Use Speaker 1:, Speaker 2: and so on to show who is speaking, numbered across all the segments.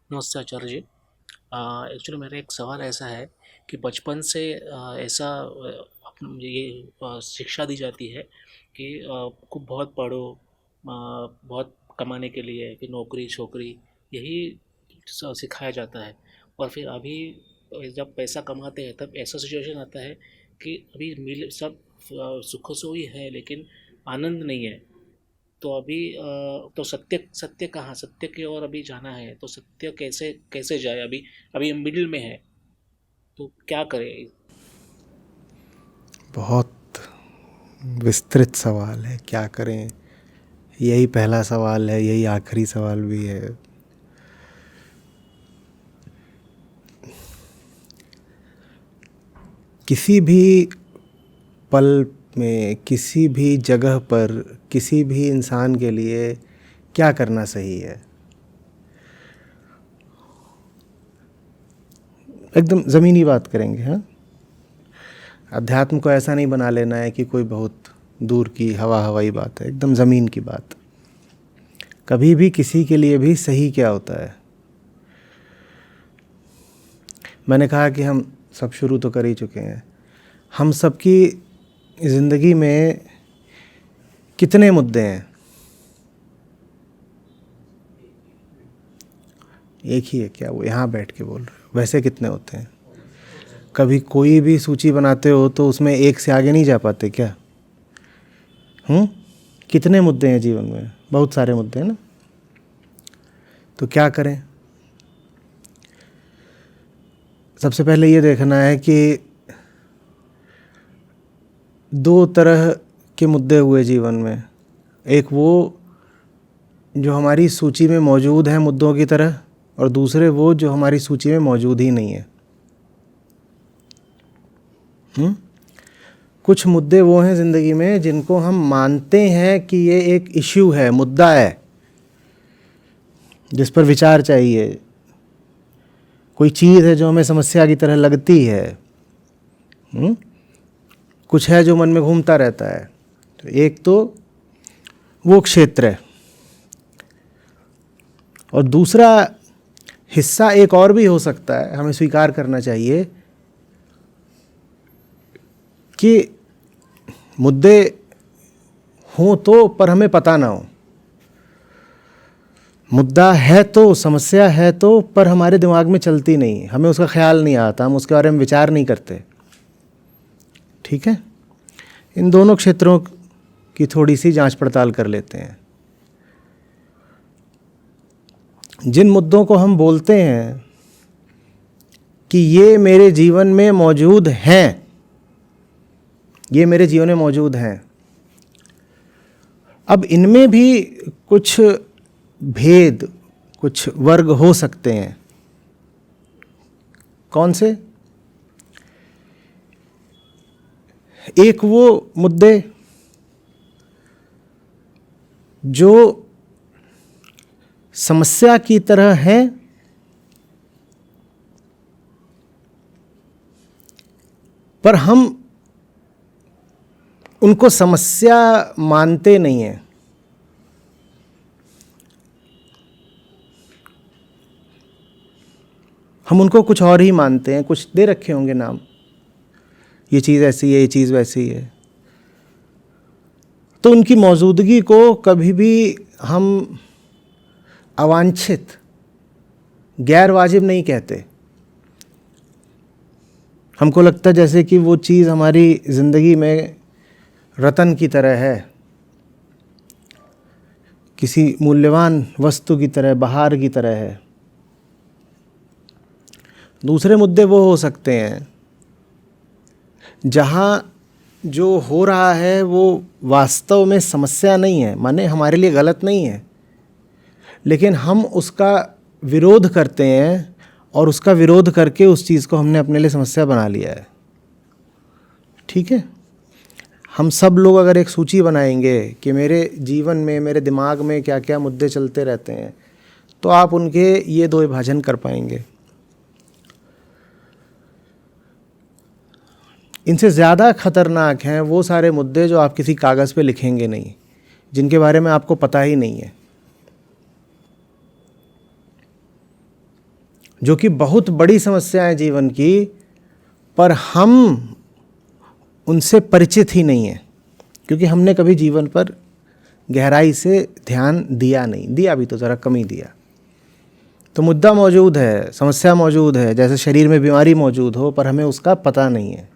Speaker 1: नमस्ते आचार्य जी। एक्चुअली मेरा एक सवाल ऐसा है कि बचपन से ऐसा शिक्षा दी जाती है कि खूब बहुत पढ़ो, बहुत कमाने के लिए कि नौकरी छोकरी यही सिखाया जाता है। और फिर अभी जब पैसा कमाते हैं तब ऐसा सिचुएशन आता है कि अभी मिल सब सुख सोई है लेकिन आनंद नहीं है। तो अभी तो सत्य सत्य कहाँ, सत्य की ओर अभी जाना है तो सत्य कैसे कैसे जाए? अभी अभी हम मिडिल में है तो क्या करें?
Speaker 2: बहुत विस्तृत सवाल है, क्या करें। यही पहला सवाल है, यही आखिरी सवाल भी है। किसी भी पल में, किसी भी जगह पर, किसी भी इंसान के लिए क्या करना सही है, एकदम ज़मीनी बात करेंगे। हाँ, अध्यात्म को ऐसा नहीं बना लेना है कि कोई बहुत दूर की हवा हवाई बात है, एकदम ज़मीन की बात। कभी भी किसी के लिए भी सही क्या होता है। मैंने कहा कि हम सब शुरू तो कर ही चुके हैं। हम सबकी ज़िंदगी में कितने मुद्दे हैं? एक ही है क्या? वो यहाँ बैठ के बोल रहे हो, वैसे कितने होते हैं? कभी कोई भी सूची बनाते हो तो उसमें एक से आगे नहीं जा पाते क्या? कितने मुद्दे हैं जीवन में? बहुत सारे मुद्दे हैं ना। तो क्या करें? सबसे पहले ये देखना है कि दो तरह के मुद्दे हुए जीवन में। एक वो जो हमारी सूची में मौजूद है मुद्दों की तरह, और दूसरे वो जो हमारी सूची में मौजूद ही नहीं है। कुछ मुद्दे वो हैं ज़िंदगी में जिनको हम मानते हैं कि ये एक इश्यू है, मुद्दा है, जिस पर विचार चाहिए। कोई चीज़ है जो हमें समस्या की तरह लगती है। कुछ है जो मन में घूमता रहता है। तो एक तो वो क्षेत्र है, और दूसरा हिस्सा एक और भी हो सकता है, हमें स्वीकार करना चाहिए कि मुद्दे हों तो, पर हमें पता ना हो। मुद्दा है तो, समस्या है तो, पर हमारे दिमाग में चलती नहीं, हमें उसका ख्याल नहीं आता, हम उसके बारे में विचार नहीं करते। ठीक है, इन दोनों क्षेत्रों की थोड़ी सी जांच पड़ताल कर लेते हैं। जिन मुद्दों को हम बोलते हैं कि ये मेरे जीवन में मौजूद हैं, ये मेरे जीवन में मौजूद हैं, अब इनमें भी कुछ भेद, कुछ वर्ग हो सकते हैं। कौन से? एक वो मुद्दे जो समस्या की तरह हैं, पर हम उनको समस्या मानते नहीं हैं। हम उनको कुछ और ही मानते हैं, कुछ दे रखे होंगे नाम, ये चीज़ ऐसी है, ये चीज़ वैसी है। तो उनकी मौजूदगी को कभी भी हम अवांछित, गैर वाजिब नहीं कहते। हमको लगता है जैसे कि वो चीज़ हमारी ज़िंदगी में रतन की तरह है, किसी मूल्यवान वस्तु की तरह, बहार की तरह है। दूसरे मुद्दे वो हो सकते हैं जहाँ जो हो रहा है वो वास्तव में समस्या नहीं है, माने हमारे लिए गलत नहीं है, लेकिन हम उसका विरोध करते हैं, और उसका विरोध करके उस चीज़ को हमने अपने लिए समस्या बना लिया है। ठीक है, हम सब लोग अगर एक सूची बनाएंगे कि मेरे जीवन में, मेरे दिमाग में क्या क्या मुद्दे चलते रहते हैं, तो आप उनके ये दो विभाजन कर पाएंगे। इनसे ज़्यादा खतरनाक हैं वो सारे मुद्दे जो आप किसी कागज़ पे लिखेंगे नहीं, जिनके बारे में आपको पता ही नहीं है। जो कि बहुत बड़ी समस्या है जीवन की, पर हम उनसे परिचित ही नहीं हैं, क्योंकि हमने कभी जीवन पर गहराई से ध्यान दिया नहीं, दिया भी तो ज़रा कम ही दिया। तो मुद्दा मौजूद है, समस्या मौजूद है, जैसे शरीर में बीमारी मौजूद हो, पर हमें उसका पता नहीं है।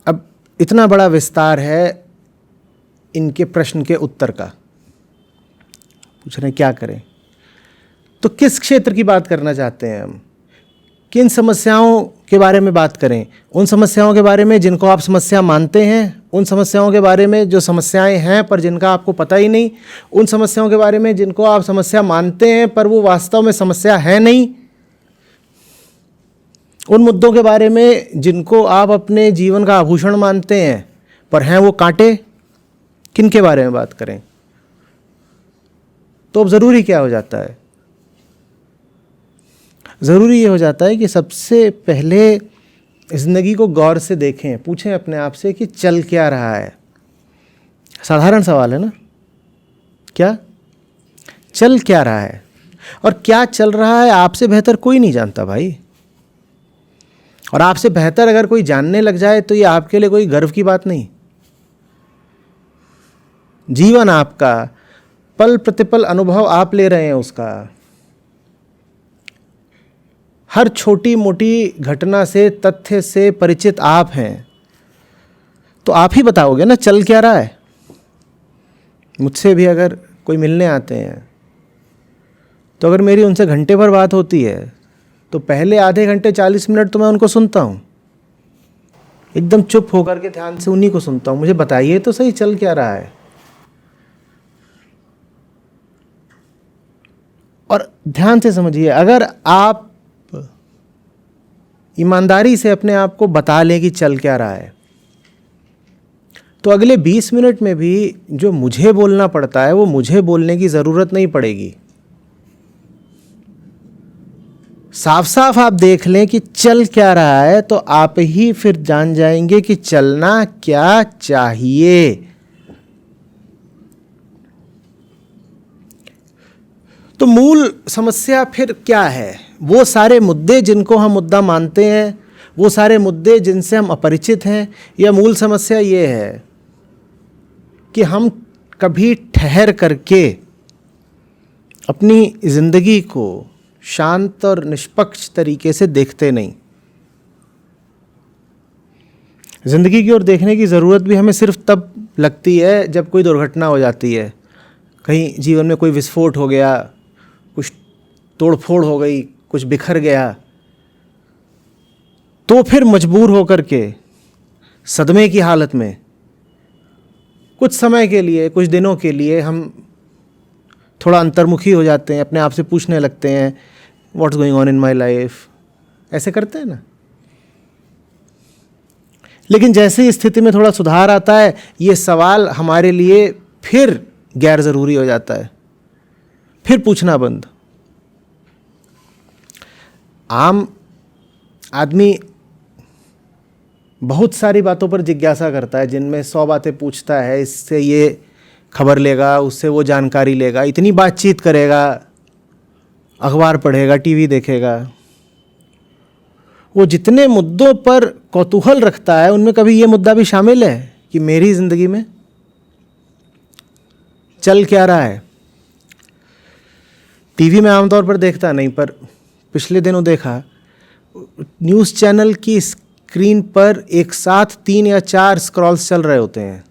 Speaker 2: अब इतना बड़ा विस्तार है इनके प्रश्न के उत्तर का। पूछ रहे हैं क्या करें, तो किस क्षेत्र की बात करना चाहते हैं हम, किन समस्याओं के बारे में बात करें? उन समस्याओं के बारे में जिनको आप समस्या मानते हैं, उन समस्याओं के बारे में जो समस्याएं हैं पर जिनका आपको पता ही नहीं, उन समस्याओं के बारे में जिनको आप समस्या मानते हैं पर वो वास्तव में समस्या है नहीं, उन मुद्दों के बारे में जिनको आप अपने जीवन का आभूषण मानते हैं पर हैं वो कांटे, किन के बारे में बात करें? तो अब ज़रूरी क्या हो जाता है? ज़रूरी ये हो जाता है कि सबसे पहले ज़िंदगी को गौर से देखें, पूछें अपने आप से कि चल क्या रहा है। साधारण सवाल है ना, क्या चल क्या रहा है? और क्या चल रहा है आपसे बेहतर कोई नहीं जानता भाई। और आपसे बेहतर अगर कोई जानने लग जाए तो ये आपके लिए कोई गर्व की बात नहीं। जीवन आपका, पल प्रतिपल अनुभव आप ले रहे हैं उसका। हर छोटी मोटी घटना से, तथ्य से परिचित आप हैं, तो आप ही बताओगे ना चल क्या रहा है। मुझसे भी अगर कोई मिलने आते हैं तो अगर मेरी उनसे घंटे भर बात होती है तो पहले आधे घंटे 40 मिनट तो मैं उनको सुनता हूँ, एकदम चुप होकर के ध्यान से उन्हीं को सुनता हूँ। मुझे बताइए तो सही चल क्या रहा है। और ध्यान से समझिए, अगर आप ईमानदारी से अपने आप को बता लें कि चल क्या रहा है, तो अगले 20 मिनट में भी जो मुझे बोलना पड़ता है वो मुझे बोलने की ज़रूरत नहीं पड़ेगी। साफ साफ आप देख लें कि चल क्या रहा है तो आप ही फिर जान जाएंगे कि चलना क्या चाहिए। तो मूल समस्या फिर क्या है? वो सारे मुद्दे जिनको हम मुद्दा मानते हैं, वो सारे मुद्दे जिनसे हम अपरिचित हैं, या मूल समस्या ये है कि हम कभी ठहर करके अपनी जिंदगी को शांत और निष्पक्ष तरीके से देखते नहीं। जिंदगी की ओर देखने की ज़रूरत भी हमें सिर्फ तब लगती है जब कोई दुर्घटना हो जाती है, कहीं जीवन में कोई विस्फोट हो गया, कुछ तोड़फोड़ हो गई, कुछ बिखर गया, तो फिर मजबूर होकर के सदमे की हालत में कुछ समय के लिए, कुछ दिनों के लिए हम थोड़ा अंतर्मुखी हो जाते हैं, अपने आप से पूछने लगते हैं what's going on in my life, ऐसे करते हैं ना। लेकिन जैसे ही स्थिति में थोड़ा सुधार आता है, ये सवाल हमारे लिए फिर गैर ज़रूरी हो जाता है, फिर पूछना बंद। आम आदमी बहुत सारी बातों पर जिज्ञासा करता है, जिनमें 100 बातें पूछता है, इससे ये खबर लेगा, उससे वो जानकारी लेगा, इतनी बातचीत करेगा, अखबार पढ़ेगा, टीवी देखेगा। वो जितने मुद्दों पर कौतूहल रखता है उनमें कभी ये मुद्दा भी शामिल है कि मेरी ज़िंदगी में चल क्या रहा है। टीवी में आमतौर पर देखता नहीं, पर पिछले दिनों देखा न्यूज़ चैनल की स्क्रीन पर एक साथ 3 या 4 स्क्रॉल्स चल रहे होते हैं,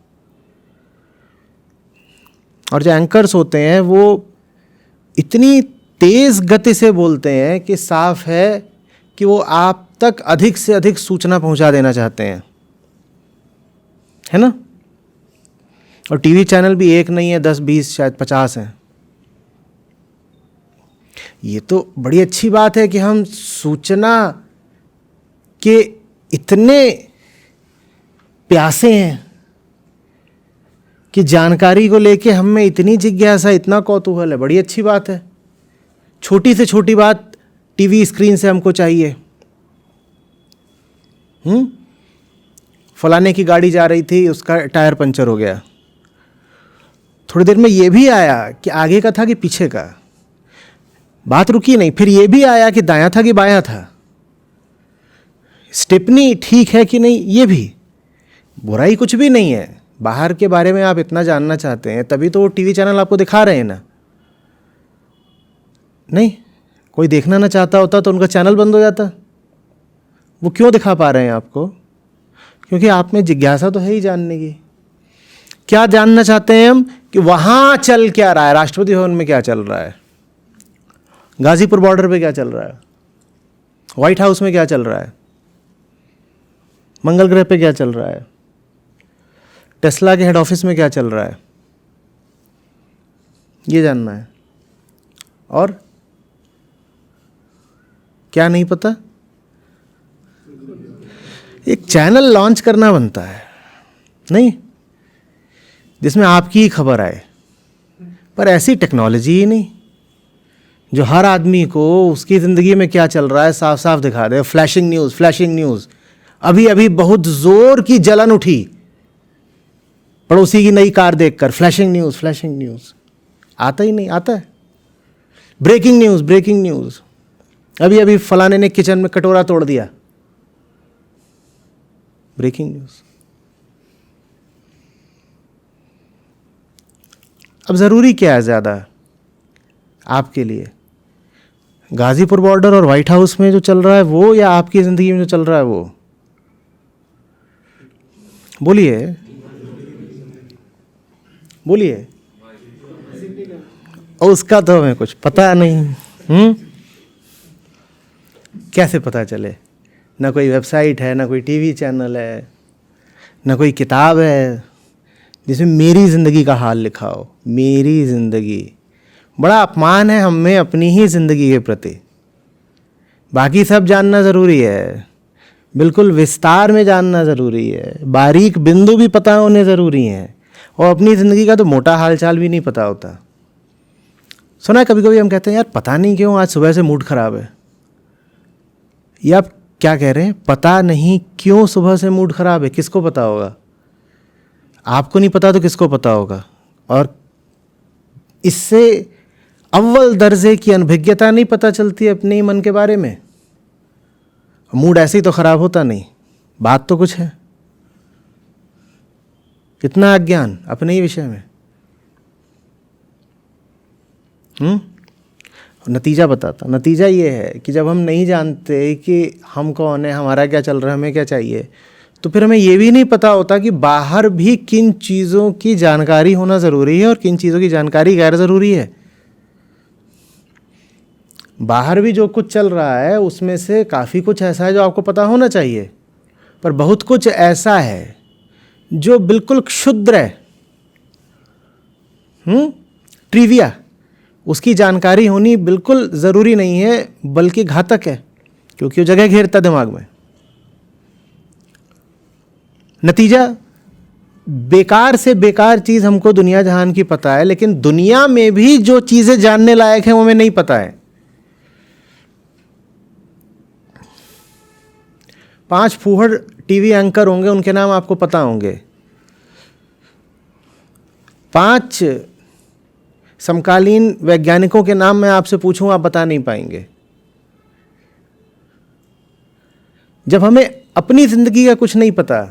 Speaker 2: और जो एंकर्स होते हैं वो इतनी तेज़ गति से बोलते हैं कि साफ है कि वो आप तक अधिक से अधिक सूचना पहुंचा देना चाहते हैं, है ना। और टीवी चैनल भी एक नहीं है, 10, 20, शायद 50 हैं। ये तो बड़ी अच्छी बात है कि हम सूचना के इतने प्यासे हैं कि जानकारी को लेके हम में इतनी जिज्ञासा, इतना कौतूहल है, बड़ी अच्छी बात है। छोटी से छोटी बात टीवी स्क्रीन से हमको चाहिए। फलाने की गाड़ी जा रही थी, उसका टायर पंचर हो गया, थोड़ी देर में ये भी आया कि आगे का था कि पीछे का, बात रुकी नहीं। फिर ये भी आया कि दायां था कि बायां था, स्टेपनी ठीक है कि नहीं, ये भी। बुराई कुछ भी नहीं है। बाहर के बारे में आप इतना जानना चाहते हैं तभी तो वो टीवी चैनल आपको दिखा रहे हैं ना। नहीं, कोई देखना ना चाहता होता तो उनका चैनल बंद हो जाता। वो क्यों दिखा पा रहे हैं आपको? क्योंकि आप में जिज्ञासा तो है ही जानने की। क्या जानना चाहते हैं हम? कि वहाँ चल क्या रहा है, राष्ट्रपति भवन में क्या चल रहा है, गाजीपुर बॉर्डर पे क्या चल रहा है, व्हाइट हाउस में क्या चल रहा है, मंगल ग्रह पे क्या चल रहा है, टेस्ला के हेड ऑफिस में क्या चल रहा है, ये जानना है। और क्या नहीं पता? एक चैनल लॉन्च करना बनता है नहीं, जिसमें आपकी ही खबर आए। पर ऐसी टेक्नोलॉजी ही नहीं जो हर आदमी को उसकी ज़िंदगी में क्या चल रहा है साफ साफ दिखा दे। Flashing news, flashing news. अभी अभी बहुत ज़ोर की जलन उठी पड़ोसी की नई कार देखकर, फ्लैशिंग न्यूज़, फ्लैशिंग न्यूज़। आता ही नहीं, आता है ब्रेकिंग न्यूज़, ब्रेकिंग न्यूज़। अभी अभी फलाने ने किचन में कटोरा तोड़ दिया, ब्रेकिंग न्यूज़। अब ज़रूरी क्या है ज़्यादा आपके लिए? गाज़ीपुर बॉर्डर और वाइट हाउस में जो चल रहा है वो, या आपकी ज़िंदगी में जो चल रहा है वो? बोलिए, बोलिए। और उसका तो हमें कुछ पता नहीं। कैसे पता चले? ना कोई वेबसाइट है, ना कोई टीवी चैनल है, ना कोई किताब है जिसमें मेरी ज़िंदगी का हाल लिखा हो। मेरी ज़िंदगी, बड़ा अपमान है हम में अपनी ही ज़िंदगी के प्रति। बाकी सब जानना ज़रूरी है, बिल्कुल विस्तार में जानना ज़रूरी है, बारीक बिंदु भी पता होने ज़रूरी हैं, और अपनी ज़िंदगी का तो मोटा हालचाल भी नहीं पता होता। सुना है कभी कभी हम कहते हैं यार पता नहीं क्यों आज सुबह से मूड ख़राब है। ये आप क्या कह रहे हैं? पता नहीं क्यों सुबह से मूड ख़राब है? किसको पता होगा? आपको नहीं पता तो किसको पता होगा? और इससे अव्वल दर्जे की अनभिज्ञता नहीं पता चलती अपने ही मन के बारे में? मूड ऐसे ही तो ख़राब होता नहीं, बात तो कुछ है। कितना अज्ञान अपने ही विषय में। नतीजा बताता, नतीजा ये है कि जब हम नहीं जानते कि हम कौन है, हमारा क्या चल रहा है, हमें क्या चाहिए, तो फिर हमें ये भी नहीं पता होता कि बाहर भी किन चीज़ों की जानकारी होना ज़रूरी है और किन चीज़ों की जानकारी गैर ज़रूरी है। बाहर भी जो कुछ चल रहा है उसमें से काफ़ी कुछ ऐसा है जो आपको पता होना चाहिए, पर बहुत कुछ ऐसा है जो बिल्कुल क्षुद्र है, ट्रिविया। उसकी जानकारी होनी बिल्कुल ज़रूरी नहीं है, बल्कि घातक है, क्योंकि वो जगह घेरता दिमाग में। नतीजा, बेकार से बेकार चीज़ हमको दुनिया जहान की पता है, लेकिन दुनिया में भी जो चीज़ें जानने लायक हैं वो हमें नहीं पता है। 5 फूहड़ टीवी एंकर होंगे, उनके नाम आपको पता होंगे। 5 समकालीन वैज्ञानिकों के नाम मैं आपसे पूछूं, आप बता नहीं पाएंगे। जब हमें अपनी ज़िंदगी का कुछ नहीं पता,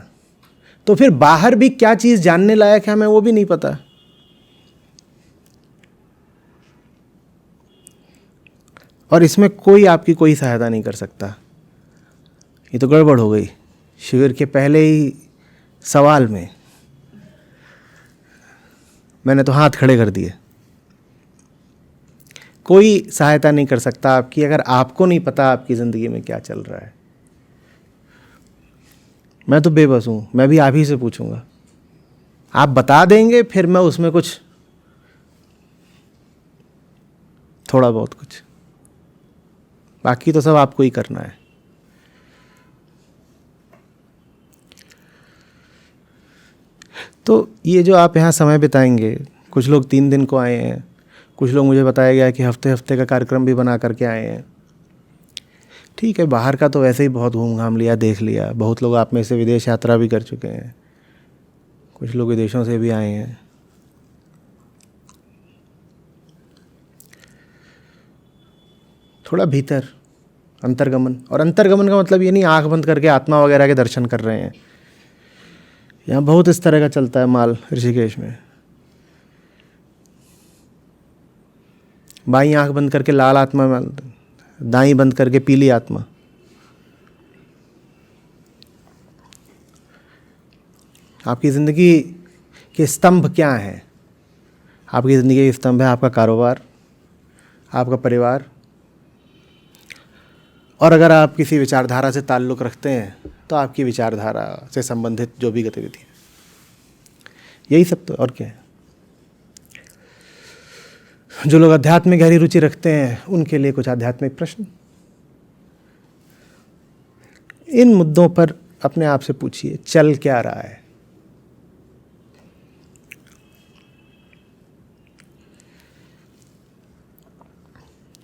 Speaker 2: तो फिर बाहर भी क्या चीज़ जानने लायक है हमें वो भी नहीं पता। और इसमें कोई आपकी कोई सहायता नहीं कर सकता। ये तो गड़बड़ हो गई शिविर के पहले ही सवाल में। मैंने तो हाथ खड़े कर दिए। कोई सहायता नहीं कर सकता आपकी, अगर आपको नहीं पता आपकी ज़िंदगी में क्या चल रहा है। मैं तो बेबस हूँ, मैं भी आप ही से पूछूंगा। आप बता देंगे, फिर मैं उसमें कुछ थोड़ा बहुत कुछ, बाकी तो सब आपको ही करना है। तो ये जो आप यहाँ समय बिताएंगे, कुछ लोग 3 दिन को आए हैं, कुछ लोग मुझे बताया गया कि हफ्ते हफ्ते का कार्यक्रम भी बना करके आए हैं। ठीक है, बाहर का तो वैसे ही बहुत घूम घाम लिया, देख लिया। बहुत लोग आप में से विदेश यात्रा भी कर चुके हैं, कुछ लोग विदेशों से भी आए हैं। थोड़ा भीतर अंतर्गमन। और अंतर्गमन का मतलब ये नहीं आंख बंद करके आत्मा वगैरह के दर्शन कर रहे हैं। यहाँ बहुत इस तरह का चलता है माल ऋषिकेश में। बाईं आंख बंद करके लाल आत्मा में, दाईं बंद करके पीली आत्मा। आपकी ज़िंदगी के स्तंभ क्या हैं? आपकी ज़िंदगी के स्तंभ है आपका कारोबार, आपका परिवार, और अगर आप किसी विचारधारा से ताल्लुक़ रखते हैं तो आपकी विचारधारा से संबंधित जो भी गतिविधि है, यही सब तो, और क्या है। जो लोग अध्यात्म में गहरी रुचि रखते हैं उनके लिए कुछ आध्यात्मिक प्रश्न। इन मुद्दों पर अपने आप से पूछिए, चल क्या रहा है?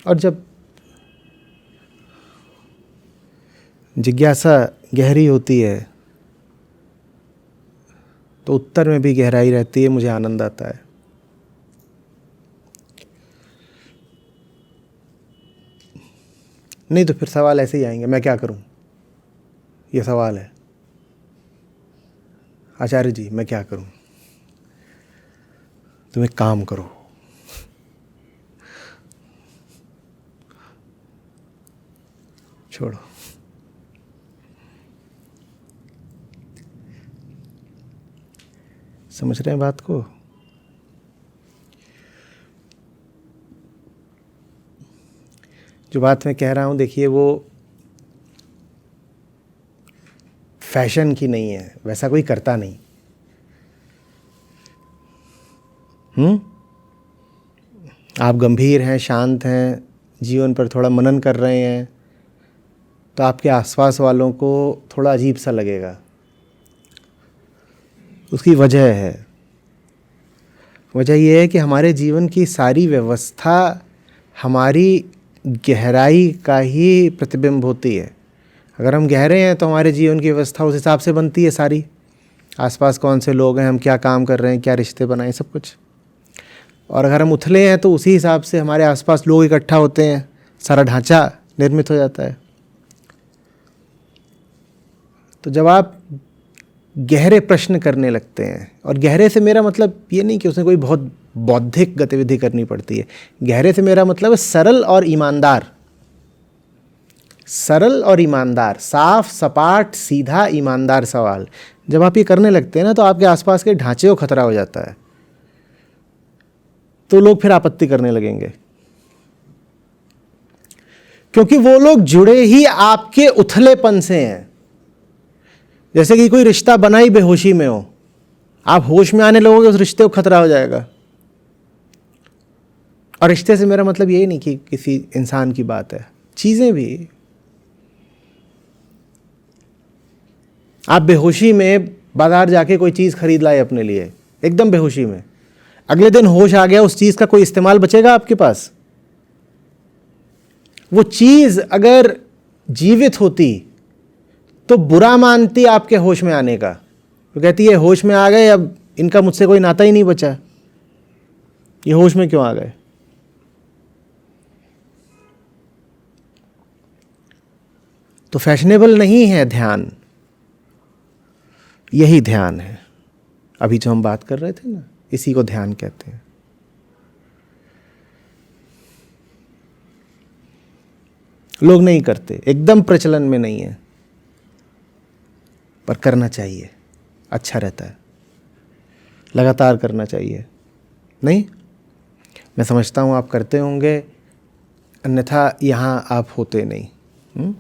Speaker 2: और जब जिज्ञासा गहरी होती है तो उत्तर में भी गहराई रहती है, मुझे आनंद आता है। नहीं तो फिर सवाल ऐसे ही आएंगे, मैं क्या करूं? ये सवाल है, आचार्य जी मैं क्या करूं? तुम एक काम करो, छोड़ो। समझ रहे हैं बात को? जो बात मैं कह रहा हूँ देखिए, वो फैशन की नहीं है, वैसा कोई करता नहीं। आप गंभीर हैं, शांत हैं, जीवन पर थोड़ा मनन कर रहे हैं तो आपके आसपास वालों को थोड़ा अजीब सा लगेगा। उसकी वजह है, वजह यह है कि हमारे जीवन की सारी व्यवस्था हमारी गहराई का ही प्रतिबिंब होती है। अगर हम गहरे हैं तो हमारे जीवन की व्यवस्था उस हिसाब से बनती है सारी। आसपास कौन से लोग हैं, हम क्या काम कर रहे हैं, क्या रिश्ते बनाए, सब कुछ। और अगर हम उथले हैं तो उसी हिसाब से हमारे आसपास लोग इकट्ठा होते हैं, सारा ढांचा निर्मित हो जाता है। तो जब आप गहरे प्रश्न करने लगते हैं, और गहरे से मेरा मतलब ये नहीं कि उसमें कोई बहुत बौद्धिक गतिविधि करनी पड़ती है। गहरे से मेरा मतलब है सरल और ईमानदार। सरल और ईमानदार, साफ सपाट सीधा ईमानदार सवाल जब आप ये करने लगते हैं ना, तो आपके आसपास के ढांचे को खतरा हो जाता है। तो लोग फिर आपत्ति करने लगेंगे, क्योंकि वो लोग जुड़े ही आपके उथलेपन से हैं। जैसे कि कोई रिश्ता बना ही बेहोशी में हो, आप होश में आने लगोगे उस रिश्ते को खतरा हो जाएगा। और रिश्ते से मेरा मतलब यही नहीं कि किसी इंसान की बात है, चीजें भी। आप बेहोशी में बाजार जाके कोई चीज खरीद लाए अपने लिए, एकदम बेहोशी में, अगले दिन होश आ गया, उस चीज का कोई इस्तेमाल बचेगा आपके पास? वो चीज अगर जीवित होती तो बुरा मानती आपके होश में आने का। तो कहती है होश में आ गए, अब इनका मुझसे कोई नाता ही नहीं बचा, ये होश में क्यों आ गए? तो फैशनेबल नहीं है ध्यान, यही ध्यान है। अभी जो हम बात कर रहे थे ना, इसी को ध्यान कहते हैं। लोग नहीं करते, एकदम प्रचलन में नहीं है, पर करना चाहिए, अच्छा रहता है, लगातार करना चाहिए। नहीं, मैं समझता हूँ आप करते होंगे, अन्यथा यहाँ आप होते नहीं।